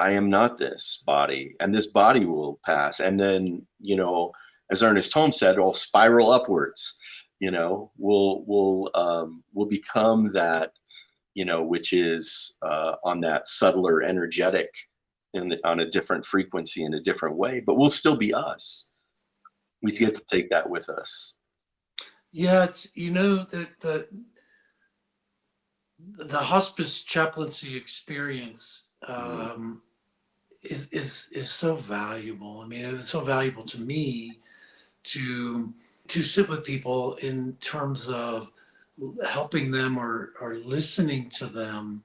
I am not this body, and this body will pass. And then, as Ernest Holmes said, it'll spiral upwards. We'll become that, which is on that subtler energetic, on a different frequency in a different way, but we'll still be us. We get to take that with us. Yeah, it's the hospice chaplaincy experience is so valuable. I mean, it was so valuable to me to sit with people in terms of helping them or listening to them,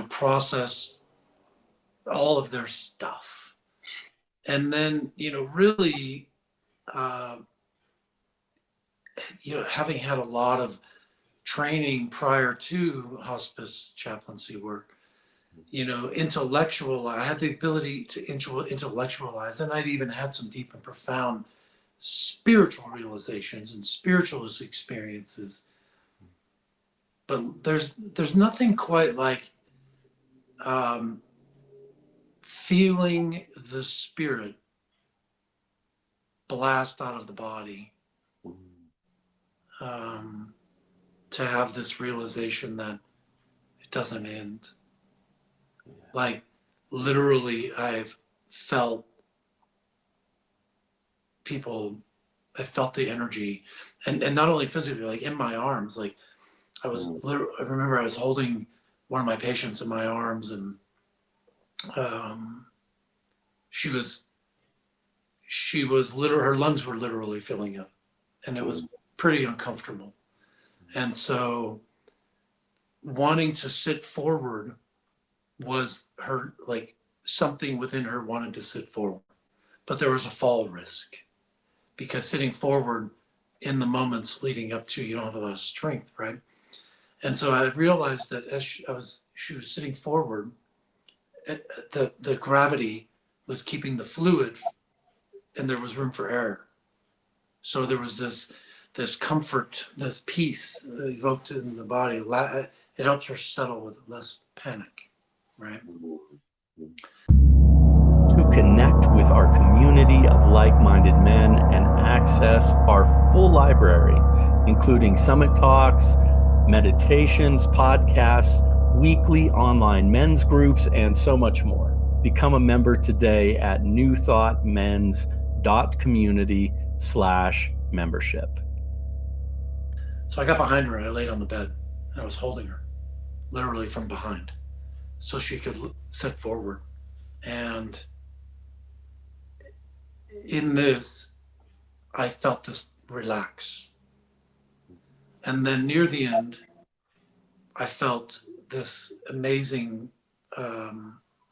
process all of their stuff, and then really having had a lot of training prior to hospice chaplaincy work, I had the ability to intellectualize, and I'd even had some deep and profound spiritual realizations and spiritualist experiences. But there's nothing quite like feeling the spirit blast out of the body, to have this realization that it doesn't end. Like, literally, I've felt the energy, and not only physically, like in my arms. Like, I remember I was holding one of my patients in my arms, and she was literally, her lungs were literally filling up, and it was pretty uncomfortable. And so wanting to sit forward was her, like, something within her wanted to sit forward, but there was a fall risk, because sitting forward in the moments leading up to, you don't have a lot of strength, right? And so I realized that as she was sitting forward, the gravity was keeping the fluid, and there was room for air. So there was this comfort, this peace evoked in the body. It helps her settle with less panic, right? To connect with our community of like-minded men and access our full library, including summit talks, meditations, podcasts, weekly online men's groups, and so much more. Become a member today at newthoughtmens.community/membership. So I got behind her and I laid on the bed, and I was holding her literally from behind so she could sit forward. And in this, I felt this relax. And then near the end, I felt this amazing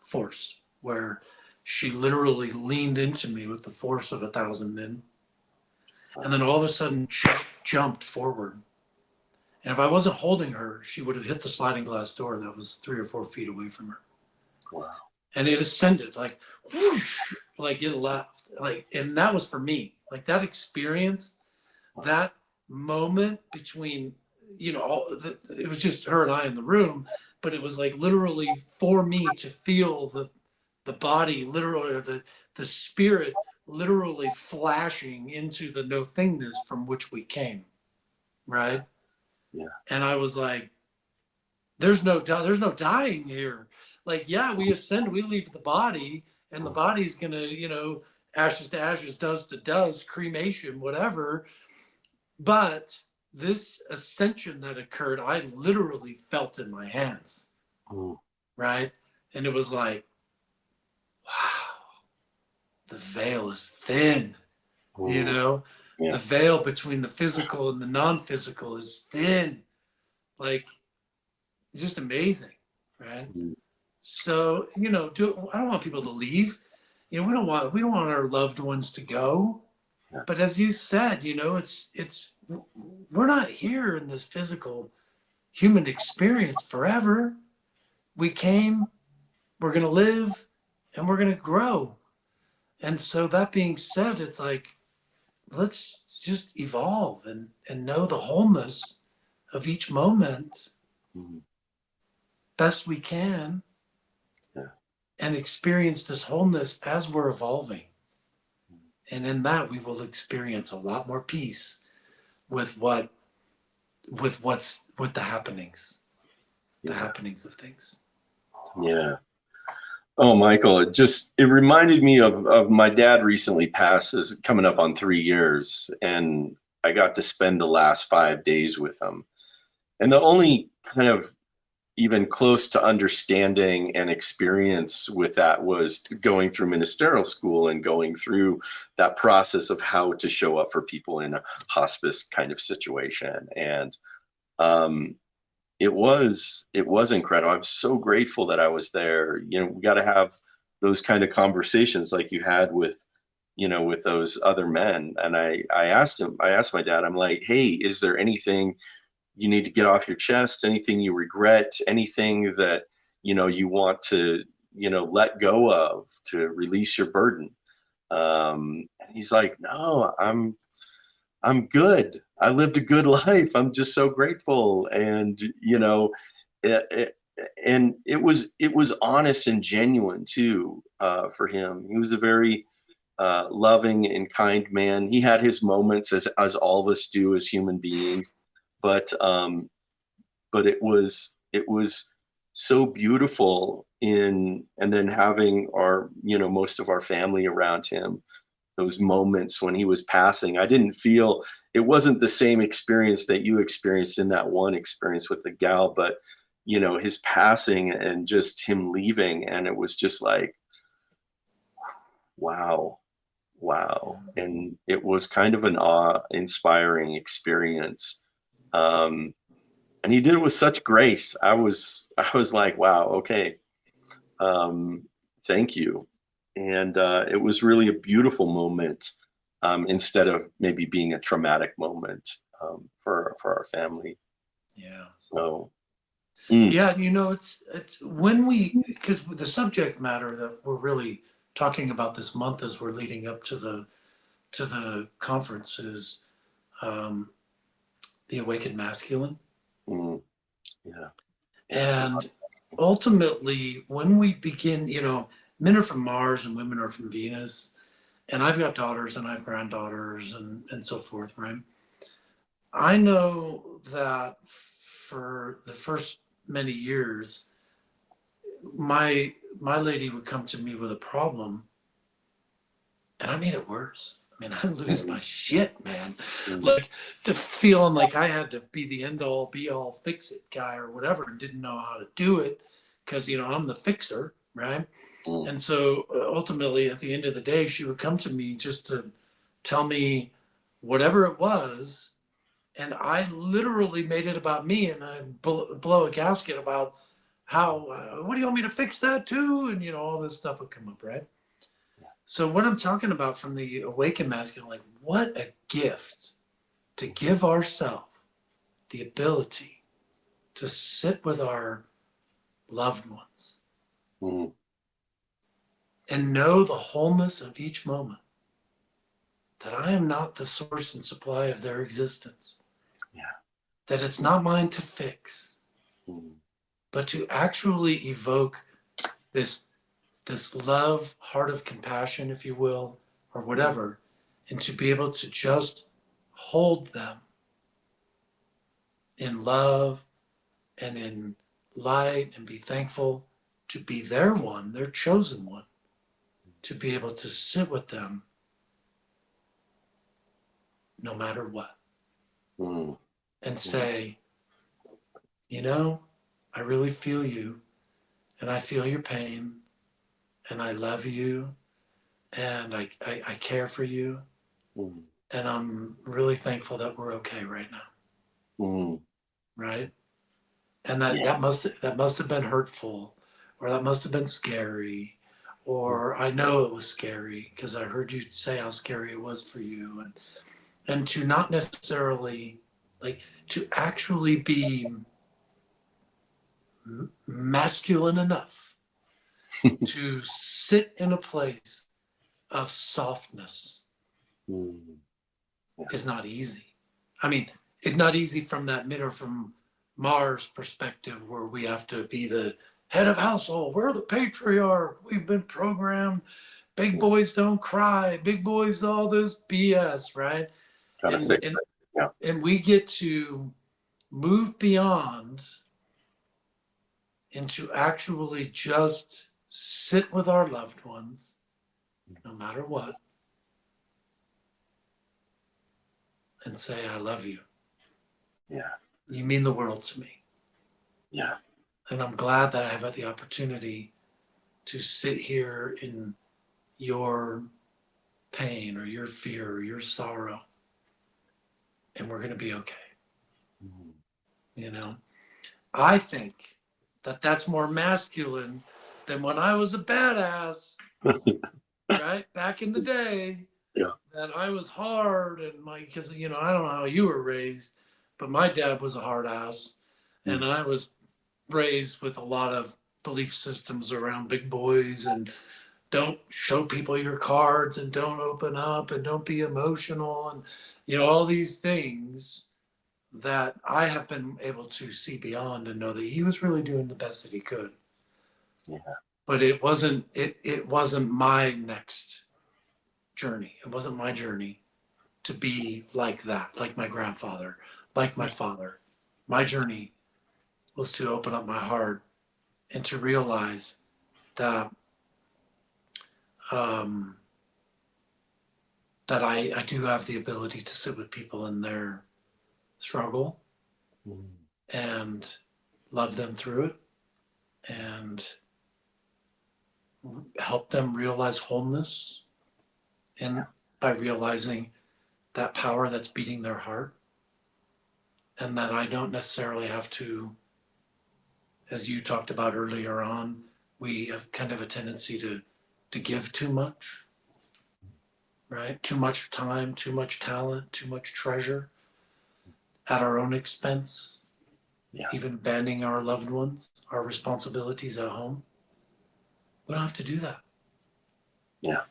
force where she literally leaned into me with the force of 1,000 men. And then all of a sudden, she jumped forward. And if I wasn't holding her, she would have hit the sliding glass door that was 3 or 4 feet away from her. Wow. And it ascended, like, whoosh, like it left. Like, and that was for me. Like, that experience, that moment between, it was just her and I in the room, but it was like literally for me to feel the body literally, or the spirit literally flashing into the nothingness from which we came, right? Yeah. And I was like, there's no dying here. Like, yeah, we ascend, we leave the body, and the body's gonna, ashes to ashes, dust to dust, cremation, whatever. But this ascension that occurred, I literally felt in my hands, right? And it was like, wow, the veil is thin, Yeah. The veil between the physical and the non-physical is thin. Like, it's just amazing, right? So, I don't want people to leave. We don't want our loved ones to go. Yeah. But as you said, we're not here in this physical human experience forever. We came, we're going to live, and we're going to grow. And so that being said, it's like, let's just evolve and know the wholeness of each moment best we can. Yeah. and experience this wholeness as we're evolving. And in that, we will experience a lot more peace with the happenings, the happenings of things. Yeah. Oh, Michael, it reminded me of my dad recently passed, is coming up on 3 years, and I got to spend the last 5 days with him. And the only kind of even close to understanding and experience with that was going through ministerial school and going through that process of how to show up for people in a hospice kind of situation. And it was incredible. I'm so grateful that I was there. You know, we got to have those kind of conversations like you had with, you know, with those other men. And I asked my dad, I'm like, hey, is there anything you need to get off your chest, anything you regret, anything that, you know, you want to, you know, let go of to release your burden? And he's like, no, I'm good. I lived a good life. I'm just so grateful. And, you know, and it was honest and genuine too, for him. He was a very loving and kind man. He had his moments, as all of us do as human beings, but it was so beautiful and then having our, you know, most of our family around him, those moments when he was passing. I didn't feel, it wasn't the same experience that you experienced in that one experience with the gal, but, you know, his passing and just him leaving. And it was just like, wow. And it was kind of an awe-inspiring experience. And he did it with such grace. I was like, wow, okay. Thank you. And it was really a beautiful moment, instead of maybe being a traumatic moment, for our family. Yeah. So. Yeah, you know, it's when because the subject matter that we're really talking about this month as we're leading up to the conference is the awakened masculine. Yeah. And ultimately, when we begin, you know, men are from Mars and women are from Venus, and I've got daughters and I have granddaughters and so forth, right? I know that for the first many years, my lady would come to me with a problem, and I made it worse. I mean, I lose my shit, man. Like, to feeling like I had to be the end all be all fix it guy or whatever, and didn't know how to do it because, you know, I'm the fixer, right? And so ultimately, at the end of the day, she would come to me just to tell me whatever it was. And I literally made it about me, and I blow a gasket about how, what do you want me to fix that too? And, you know, all this stuff would come up, right? So what I'm talking about from the awakened masculine, like, what a gift to give ourselves the ability to sit with our loved ones and know the wholeness of each moment, that I am not the source and supply of their existence. Yeah. That it's not mine to fix, but to actually evoke this love, heart of compassion, if you will, or whatever, and to be able to just hold them in love and in light and be thankful to be their one, their chosen one, to be able to sit with them no matter what. And say, you know, I really feel you, and I feel your pain, and I love you, and I care for you, and I'm really thankful that we're okay right now. Right? And that must have been hurtful, or that must have been scary, or I know it was scary because I heard you say how scary it was for you, and to not necessarily, like, to actually be masculine enough to sit in a place of softness is not easy. I mean, it's not easy from that men or from Mars perspective, where we have to be the head of household. We're the patriarch. We've been programmed. Big boys don't cry. Big boys, all this BS, right? Gotta fix it. Yeah. And we get to move beyond into actually just sit with our loved ones, no matter what, and say, I love you. Yeah. You mean the world to me. Yeah. And I'm glad that I have had the opportunity to sit here in your pain or your fear or your sorrow, and we're going to be okay. You know, I think that that's more masculine than when I was a badass, right? Back in the day, Yeah. that I was hard because, you know, I don't know how you were raised, but my dad was a hard ass, and I was raised with a lot of belief systems around big boys and don't show people your cards and don't open up and don't be emotional and, you know, all these things that I have been able to see beyond and know that he was really doing the best that he could. Yeah. But it wasn't my next journey. It wasn't my journey to be like that, like my grandfather, like my father. My journey was to open up my heart and to realize that that I do have the ability to sit with people in their struggle and love them through it and help them realize wholeness, and by realizing that power that's beating their heart, and that I don't necessarily have to, as you talked about earlier on, we have kind of a tendency to give too much, right? Too much time, too much talent, too much treasure at our own expense, even abandoning our loved ones, our responsibilities at home. We don't have to do that. Yeah.